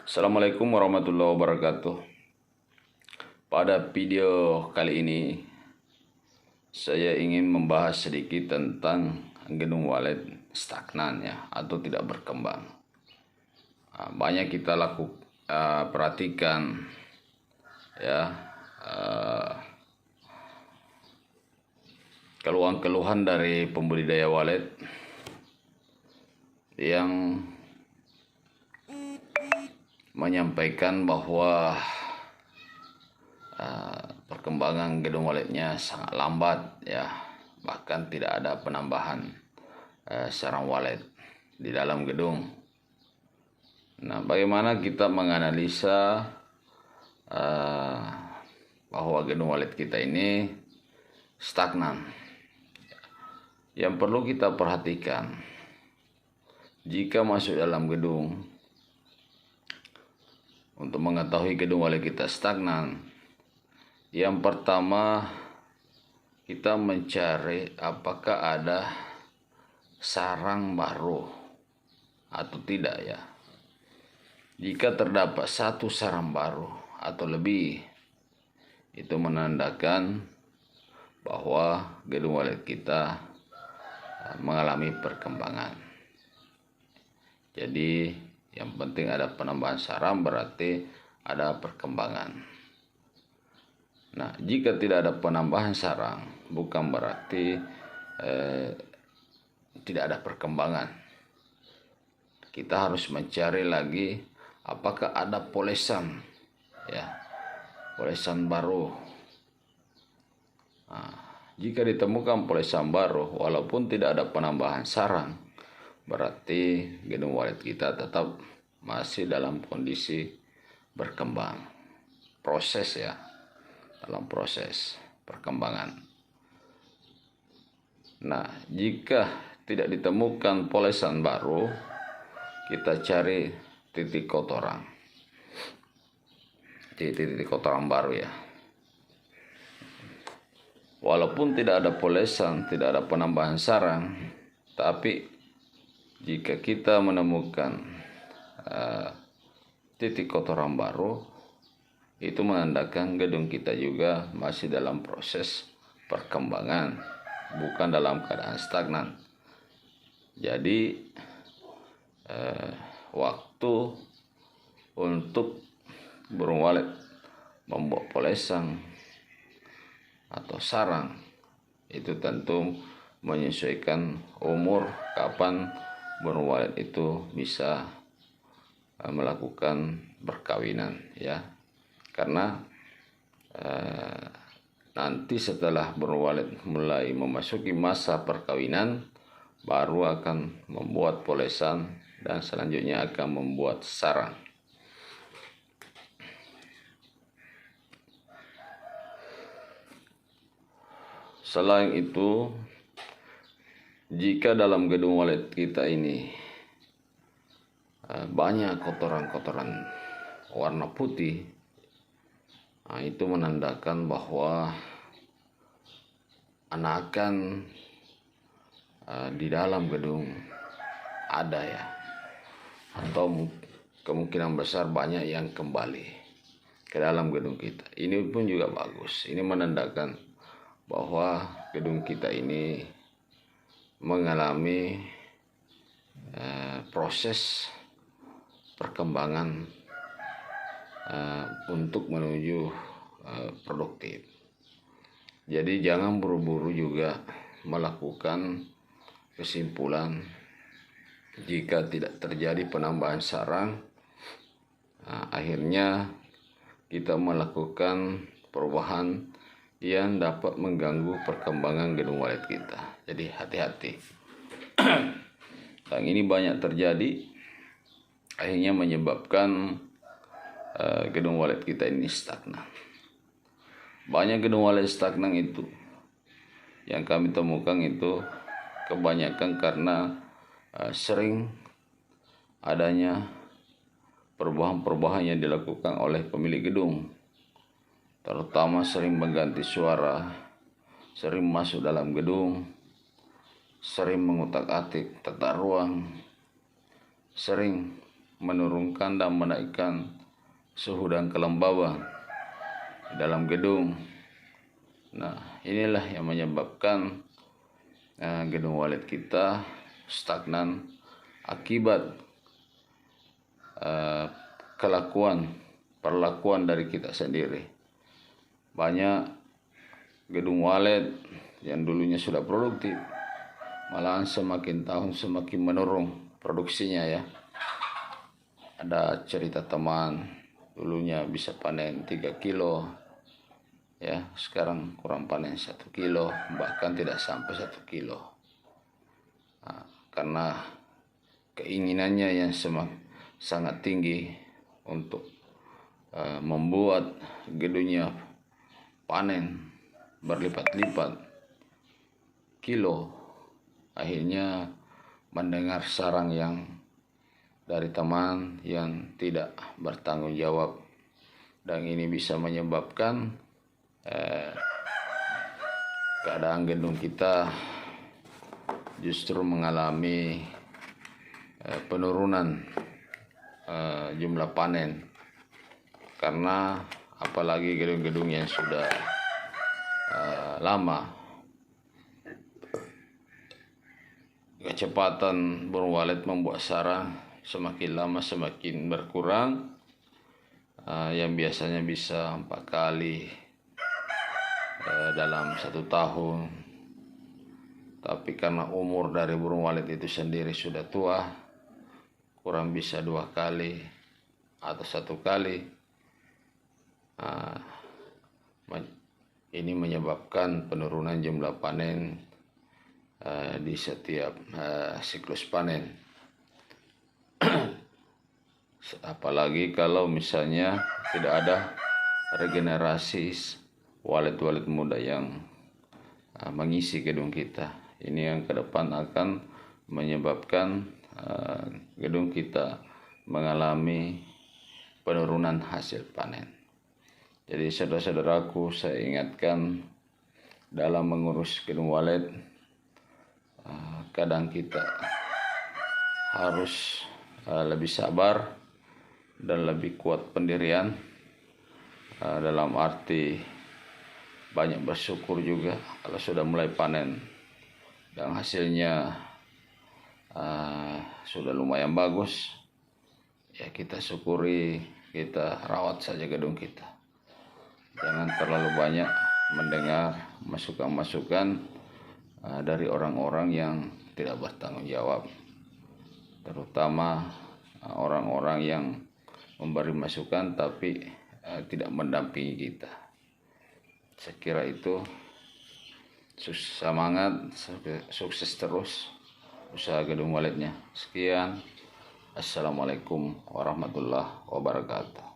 Assalamualaikum warahmatullahi wabarakatuh. Pada video kali ini saya ingin membahas sedikit tentang gedung wallet stagnan atau tidak berkembang. Banyak kita perhatikan keluhan-keluhan dari pembudidaya wallet yang menyampaikan bahwa perkembangan gedung walletnya sangat lambat, bahkan tidak ada penambahan sarang wallet di dalam gedung. Nah, bagaimana kita menganalisa bahwa gedung wallet kita ini stagnan? Yang perlu kita perhatikan, jika masuk dalam gedung, untuk mengetahui gedung wallet kita stagnan, yang pertama kita mencari apakah ada sarang baru atau tidak ya. Jika terdapat satu sarang baru atau lebih, itu menandakan bahwa gedung wallet kita mengalami perkembangan. Jadi yang penting ada penambahan sarang, berarti ada perkembangan. Nah, jika tidak ada penambahan sarang, bukan berarti tidak ada perkembangan. Kita harus mencari lagi apakah ada polesan, polesan baru. Nah, jika ditemukan polesan baru, walaupun tidak ada penambahan sarang, berarti gedung wallet kita tetap masih dalam kondisi berkembang, dalam proses perkembangan. Nah, jika tidak ditemukan polesan baru, kita cari titik kotoran baru ya. Walaupun tidak ada polesan, tidak ada penambahan sarang, tapi jika kita menemukan titik kotoran baru, itu menandakan gedung kita juga masih dalam proses perkembangan, bukan dalam keadaan stagnan. Jadi waktu untuk burung walet membuat polesan atau sarang itu tentu menyesuaikan umur kapan burung walet itu bisa melakukan perkawinan ya. Karena nanti setelah burung walet mulai memasuki masa perkawinan, baru akan membuat polesan dan selanjutnya akan membuat sarang. Selain itu, jika dalam gedung wallet kita ini banyak kotoran-kotoran warna putih, itu menandakan bahwa anakan di dalam gedung ada atau kemungkinan besar banyak yang kembali ke dalam gedung kita. Ini pun juga bagus. Ini menandakan bahwa gedung kita ini mengalami proses perkembangan untuk menuju produktif. Jadi jangan buru-buru juga melakukan kesimpulan jika tidak terjadi penambahan sarang. Akhirnya kita melakukan perubahan yang dapat mengganggu perkembangan gedung wallet kita. Jadi hati-hati. Dan ini banyak terjadi, akhirnya menyebabkan gedung wallet kita ini stagnan. Banyak gedung wallet stagnan itu yang kami temukan itu kebanyakan karena sering adanya perubahan-perubahan yang dilakukan oleh pemilik gedung, terutama sering mengganti suara, sering masuk dalam gedung, sering mengutak-atik tata ruang, sering menurunkan dan menaikkan suhu dan kelembaban dalam gedung. Nah, inilah yang menyebabkan gedung walet kita stagnan akibat perlakuan dari kita sendiri. Banyak gedung walet yang dulunya sudah produktif, malahan semakin tahun semakin menurun produksinya ya. Ada cerita teman dulunya bisa panen 3 kilo ya, sekarang kurang panen 1 kilo, bahkan tidak sampai 1 kilo. Nah, karena keinginannya yang sangat tinggi untuk membuat gedungnya panen berlipat-lipat kilo, akhirnya mendengar saran yang dari teman yang tidak bertanggung jawab, dan ini bisa menyebabkan keadaan gedung kita justru mengalami penurunan jumlah panen, karena apalagi gedung-gedung yang sudah lama, kecepatan burung walet membuat sarang semakin lama semakin berkurang, yang biasanya bisa 4 kali dalam 1 tahun. Tapi karena umur dari burung walet itu sendiri sudah tua, kurang bisa 2 kali atau 1 kali. Ini menyebabkan penurunan jumlah panen di setiap siklus panen. Apalagi kalau misalnya tidak ada regenerasi walet-walet muda yang mengisi gedung kita. Ini yang ke depan akan menyebabkan gedung kita mengalami penurunan hasil panen. Jadi saudara-saudaraku, saya ingatkan dalam mengurus gedung walet, kadang kita harus lebih sabar dan lebih kuat pendirian, dalam arti banyak bersyukur juga kalau sudah mulai panen dan hasilnya sudah lumayan bagus, ya kita syukuri, kita rawat saja gedung kita. Jangan terlalu banyak mendengar masukan-masukan dari orang-orang yang tidak bertanggung jawab, terutama orang-orang yang memberi masukan tapi tidak mendampingi kita. Saya kira itu. Semangat, sukses terus usaha gedung waletnya. Sekian, assalamualaikum warahmatullahi wabarakatuh.